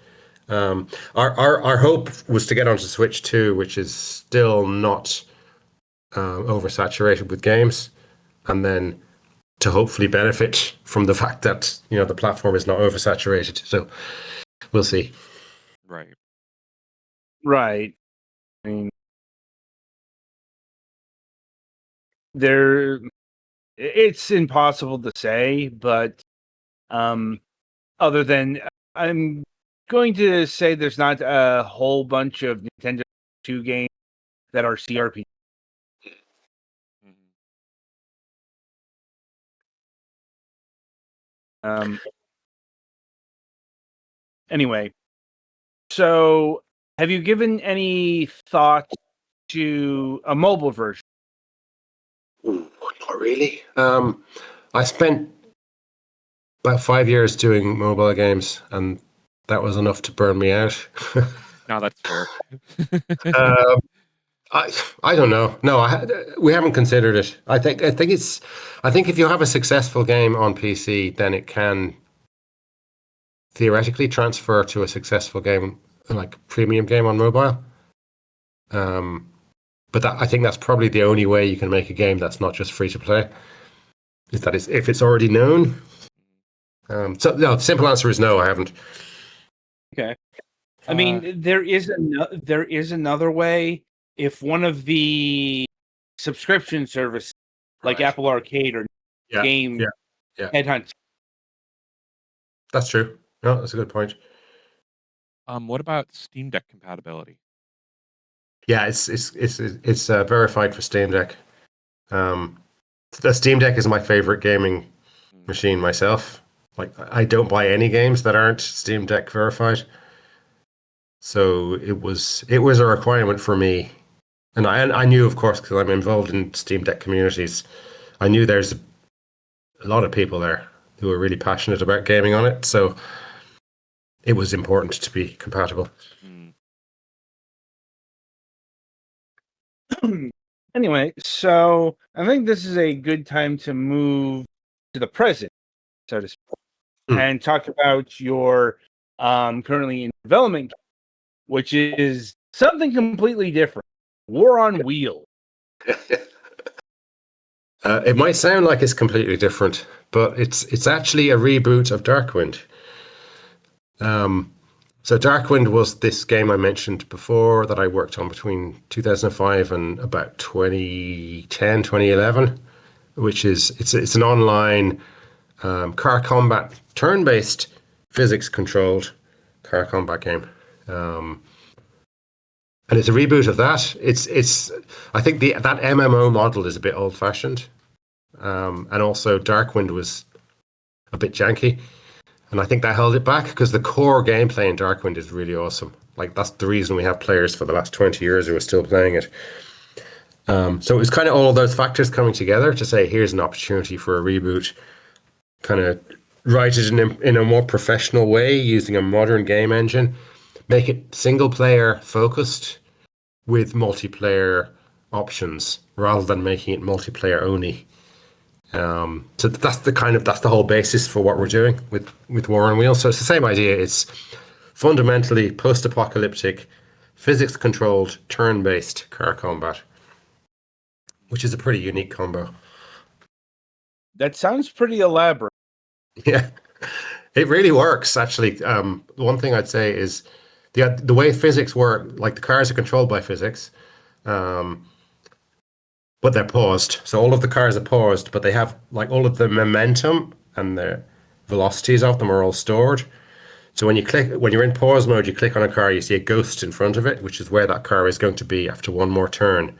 Our hope was to get onto Switch 2, which is still not oversaturated with games, and then to hopefully benefit from the fact that the platform is not oversaturated. So we'll see. Right. I mean, it's impossible to say, but other than I'm going to say there's not a whole bunch of Nintendo 2 games that are CRPG. Anyway, so have you given any thought to a mobile version? Ooh, not really. I spent about 5 years doing mobile games, and that was enough to burn me out. No, that's fair. I don't know. No, we haven't considered it. I think if you have a successful game on PC, then it can theoretically transfer to a successful game, like premium game on mobile. But I think that's probably the only way you can make a game that's not just free to play. Is that if it's already known. So no, the simple answer is no. I haven't. Okay. I mean, there is another way. If one of the subscription services, like Apple Arcade or Game Headhunt. That's true. No, that's a good point. What about Steam Deck compatibility? Yeah, it's verified for Steam Deck. The Steam Deck is my favorite gaming machine myself. Like, I don't buy any games that aren't Steam Deck verified. So it was a requirement for me, and I knew, of course, because I'm involved in Steam Deck communities. I knew there's a lot of people there who are really passionate about gaming on it. So it was important to be compatible. Anyway, so I think this is a good time to move to the present, so to speak, and talk about your currently in development, which is something completely different. War on Wheels. It might sound like it's completely different, but it's actually a reboot of Darkwind. So Darkwind was this game I mentioned before that I worked on between 2005 and about 2010, 2011, which is it's an online car combat, turn-based, physics-controlled car combat game. And it's a reboot of that. I think that MMO model is a bit old-fashioned, and also Darkwind was a bit janky. And I think that held it back because the core gameplay in Darkwind is really awesome. Like, that's the reason we have players for the last 20 years who are still playing it. So it was kind of all of those factors coming together to say, here's an opportunity for a reboot. Kind of write it in a more professional way using a modern game engine. Make it single player focused with multiplayer options rather than making it multiplayer only. So that's the whole basis for what we're doing with War on Wheels. So it's the same idea. It's fundamentally post-apocalyptic, physics-controlled, turn-based car combat, which is a pretty unique combo. That sounds pretty elaborate. Yeah, it really works, actually. One thing I'd say is the way physics work, like the cars are controlled by physics, but they're paused. So all of the cars are paused, but they have like all of the momentum and the velocities of them are all stored. So when you're in pause mode, you click on a car, you see a ghost in front of it, which is where that car is going to be after one more turn.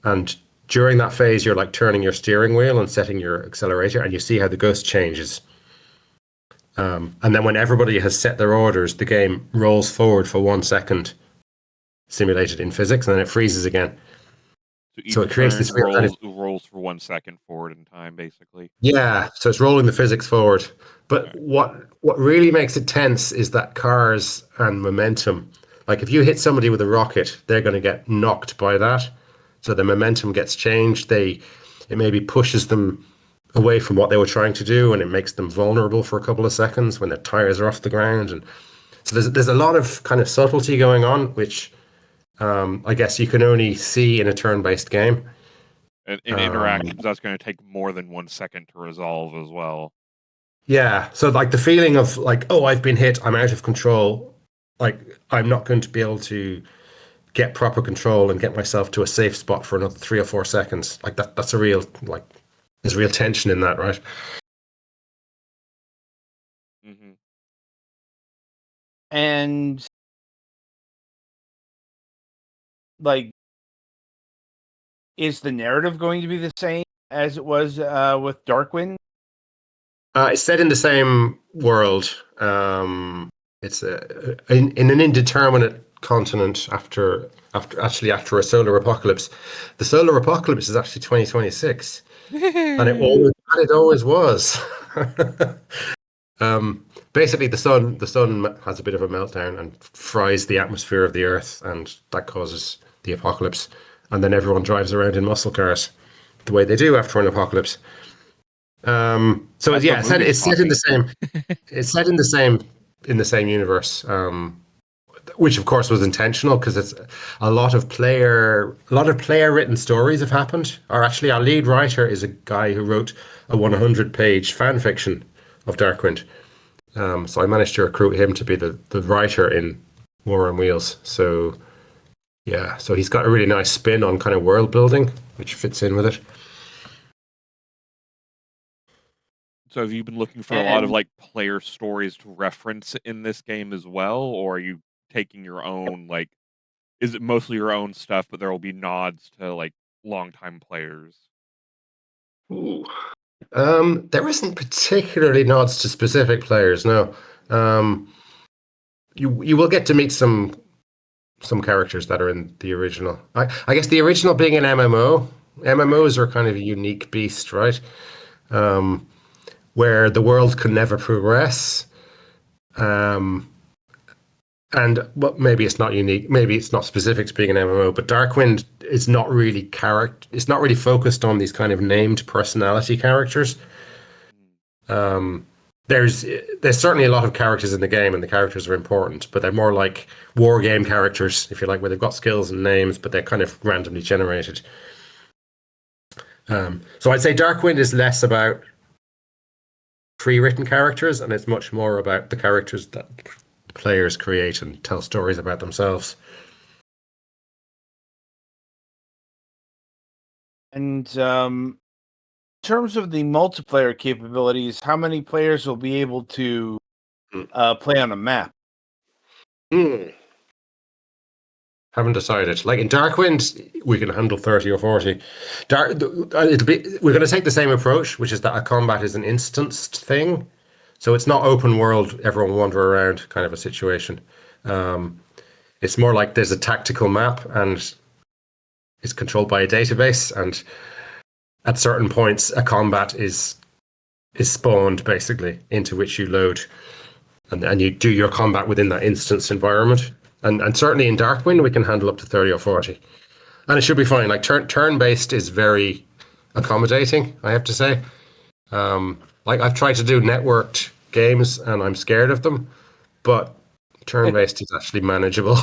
And during that phase, you're like turning your steering wheel and setting your accelerator, and you see how the ghost changes. And then when everybody has set their orders, the game rolls forward for 1 second, simulated in physics, and then it freezes again. So it creates this real rolls for 1 second forward in time, basically. Yeah, so it's rolling the physics forward. But what really makes it tense is that cars and momentum. Like if you hit somebody with a rocket, they're going to get knocked by that. So the momentum gets changed. It maybe pushes them away from what they were trying to do, and it makes them vulnerable for a couple of seconds when their tires are off the ground. And so there's a lot of kind of subtlety going on, which I guess you can only see in a turn-based game. And in interactions, that's going to take more than 1 second to resolve as well. Yeah, so like the feeling of like, oh, I've been hit, I'm out of control, like I'm not going to be able to get proper control and get myself to a safe spot for another 3 or 4 seconds. Like that's a real, like, there's real tension in that, right? Mm-hmm. And like, is the narrative going to be the same as it was with Darkwind? It's set in the same world. It's in an indeterminate continent after a solar apocalypse. The solar apocalypse is actually 2026, and it always was. Basically, the sun has a bit of a meltdown and fries the atmosphere of the Earth, and that causes the apocalypse. And then everyone drives around in muscle cars, the way they do after an apocalypse. So it's set in the same. It's set in the same universe, which of course was intentional because it's a lot of player written stories have happened. Or actually, our lead writer is a guy who wrote a 100-page fan fiction of Darkwind. So I managed to recruit him to be the writer in War on Wheels. So yeah, so he's got a really nice spin on kind of world building, which fits in with it. So have you been looking for a lot of like player stories to reference in this game as well, or are you taking your own, like, is it mostly your own stuff, but there will be nods to like longtime players? Ooh. There isn't particularly nods to specific players, no. You will get to meet some characters that are in the original. I guess the original being an MMO. MMOs are kind of a unique beast, right? Where the world can never progress. And well, maybe it's not unique. Maybe it's not specific to being an MMO, but Darkwind is not really It's not really focused on these kind of named personality characters. There's certainly a lot of characters in the game, and the characters are important, but they're more like war game characters, if you like, where they've got skills and names, but they're kind of randomly generated. So I'd say Darkwind is less about pre-written characters, and it's much more about the characters that players create and tell stories about themselves. And in terms of the multiplayer capabilities, how many players will be able to play on a map? Haven't decided. Like in Darkwind, we can handle 30 or 40. We're going to take the same approach, which is that a combat is an instanced thing. So it's not open world, everyone wander around kind of a situation. It's more like there's a tactical map and it's controlled by a database, and at certain points a combat is spawned basically into which you load, and you do your combat within that instance environment. And certainly in Darkwind we can handle up to 30 or 40. And it should be fine. Like turn-based is very accommodating, I have to say. Like I've tried to do networked games and I'm scared of them, but Turn-based is actually manageable.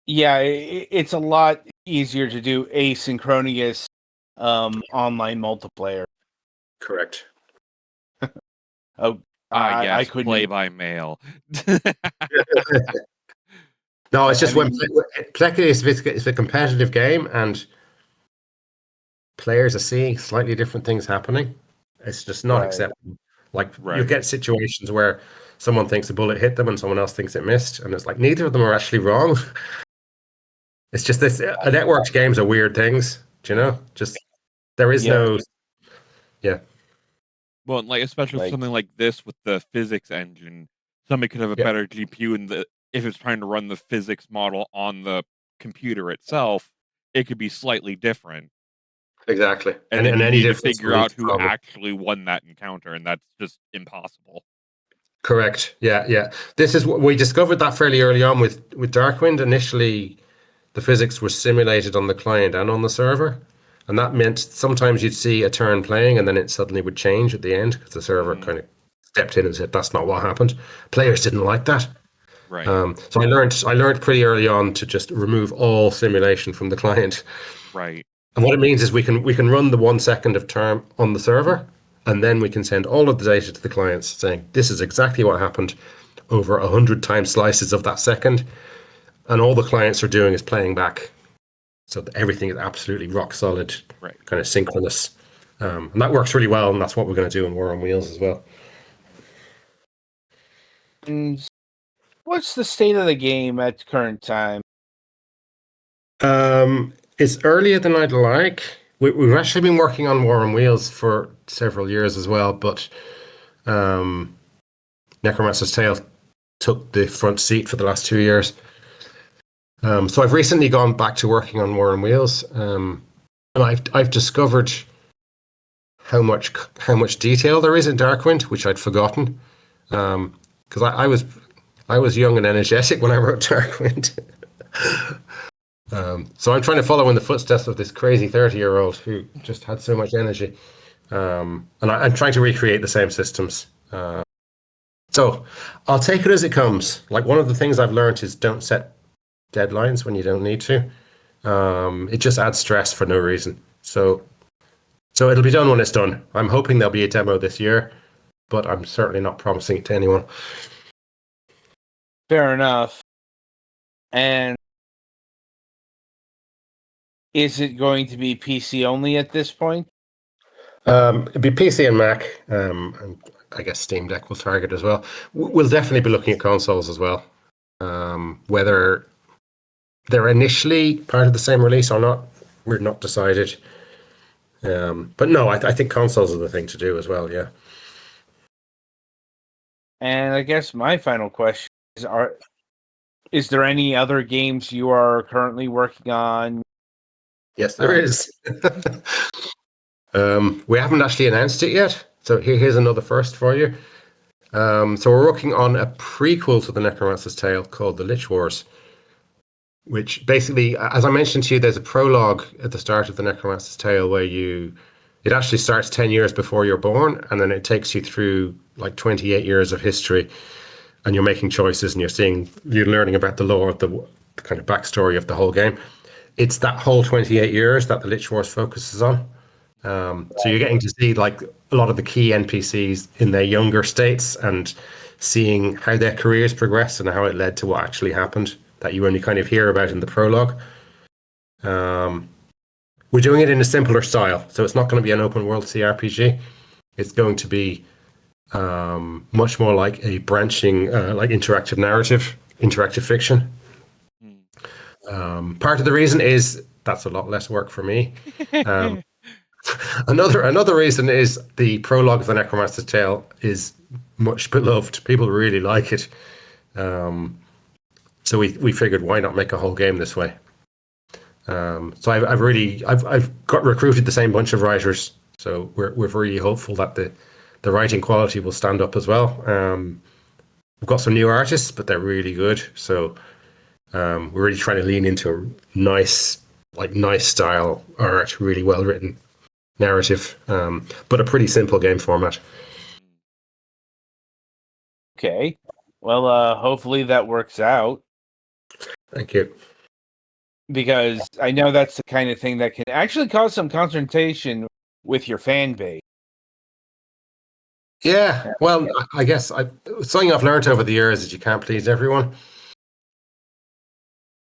Yeah, it's a lot easier to do asynchronous online multiplayer. Correct. Oh, I I couldn't. play by mail. No, it's just I mean, particularly if it's a competitive game and players are seeing slightly different things happening. It's just not Right. acceptable. Like you Right. get situations where someone thinks a bullet hit them and someone else thinks it missed, and it's like neither of them are actually wrong. It's just this. Networked games are weird things, do you know? Just there is Yeah. no. Yeah. Well, like especially Like- something like this with the physics engine, somebody could have a Yeah. better GPU, and if it's trying to run the physics model on the computer itself, it could be slightly different. Exactly. And then you any need to difference figure will lead out to who problem. actually won that encounter, and that's just impossible. Correct. Yeah. This is what we discovered that fairly early on with Darkwind. Initially, the physics was simulated on the client and on the server, and that meant sometimes you'd see a turn playing, and then it suddenly would change at the end because the server kind of stepped in and said that's not what happened. Players didn't like that. Right. So I learned pretty early on to just remove all simulation from the client. Right. And what it means is we can run the 1 second of term on the server, and then we can send all of the data to the clients saying this is exactly what happened over 100 time slices of that second, and all the clients are doing is playing back, so that everything is absolutely rock solid, Right. kind of synchronous, and that works really well, and that's what we're going to do in War on Wheels as well. And what's the state of the game at the current time? It's earlier than I'd like. We've actually been working on War on Wheels for several years as well, but Necromancer's Tale took the front seat for the last 2 years. So I've recently gone back to working on War on Wheels, and I've discovered how much detail there is in Darkwind, which I'd forgotten, because I was young and energetic when I wrote Darkwind. So I'm trying to follow in the footsteps of this crazy 30-year-old who just had so much energy, and I'm trying to recreate the same systems. So I'll take it as it comes. Like one of the things I've learned is don't set deadlines when you don't need to. It just adds stress for no reason. So it'll be done when it's done. I'm hoping there'll be a demo this year, but I'm certainly not promising it to anyone. Fair enough. And is it going to be PC only at this point? It'd be PC and Mac, and I guess Steam Deck will target as well. We'll definitely be looking at consoles as well. Whether they're initially part of the same release or not, we're not decided. But no, I think consoles are the thing to do as well, yeah. And I guess my final question is there any other games you are currently working on? Yes, there is. We haven't actually announced it yet, so here's another first for you. So we're working on a prequel to the Necromancer's Tale called The Lich Wars, which basically, as I mentioned to you, there's a prologue at the start of the Necromancer's Tale where it actually starts 10 years before you're born, and then it takes you through like 28 years of history, and you're making choices, and you're learning about the lore of the kind of backstory of the whole game. It's that whole 28 years that the Lich Wars focuses on. So you're getting to see like a lot of the key NPCs in their younger states and seeing how their careers progressed and how it led to what actually happened that you only kind of hear about in the prologue. We're doing it in a simpler style, so it's not going to be an open world CRPG. It's going to be much more like a branching, like interactive narrative, interactive fiction. Part of the reason is that's a lot less work for me. Another reason is the prologue of the Necromancer's Tale is much beloved. People really like it. So we figured why not make a whole game this way. So I've got recruited the same bunch of writers. So we're really hopeful that the writing quality will stand up as well. We've got some new artists, but they're really good. So we're really trying to lean into a nice style art, really well written narrative, but a pretty simple game format. Okay. Well, hopefully that works out, Thank you. because I know that's the kind of thing that can actually cause some confrontation with your fan base. Yeah, well, I guess something I've learned over the years is you can't please everyone.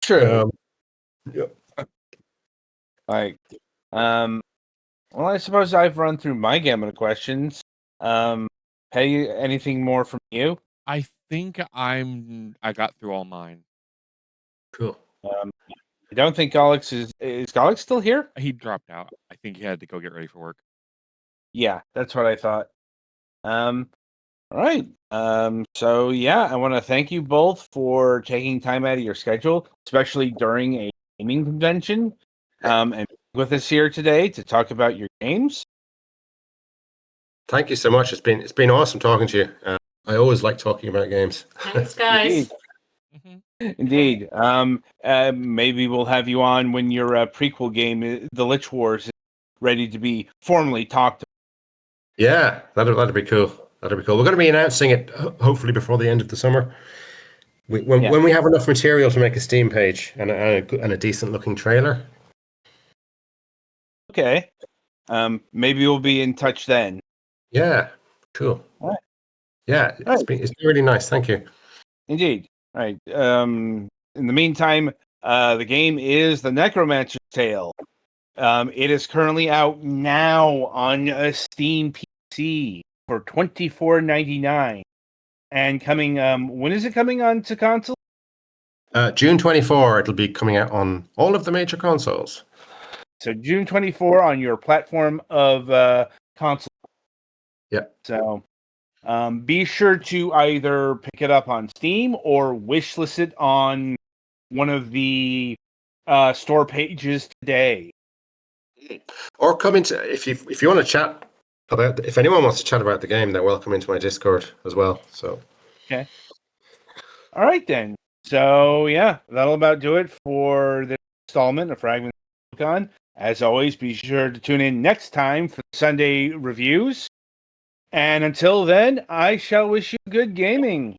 True. Yeah. Like, well, I suppose I've run through my gamut of questions. Hey, anything more from you? I think I got through all mine. Cool. I don't think Alex is Alex still here? He dropped out. I think he had to go get ready for work. Yeah, that's what I thought. All right. So yeah, I want to thank you both for taking time out of your schedule, especially during a gaming convention, and with us here today to talk about your games. Thank you so much. It's been awesome talking to you. I always like talking about games. Thanks, guys. Indeed. Maybe we'll have you on when your prequel game, The Lich Wars, is ready to be formally talked about. Yeah, that'd be cool. That'd be cool. We're going to be announcing it hopefully before the end of the summer. When we have enough material to make a Steam page and a decent looking trailer. Okay. Maybe we'll be in touch then. Yeah, cool. All right. Yeah, it's been really nice. Thank you. Indeed. All right. In the meantime, the game is the Necromancer's Tale. It is currently out now on a Steam PC for $24.99, and coming. When is it coming on to console? June 24, it'll be coming out on all of the major consoles. So June 24 on your platform of console. Yeah. So be sure to either pick it up on Steam or wishlist it on one of the store pages today. Or come into if you want to chat about if anyone wants to chat about the game, they're welcome into my Discord as well. So okay. All right then. So yeah, that'll about do it for this installment of Fragments of Silicon. As always, be sure to tune in next time for the Sunday reviews. And until then, I shall wish you good gaming.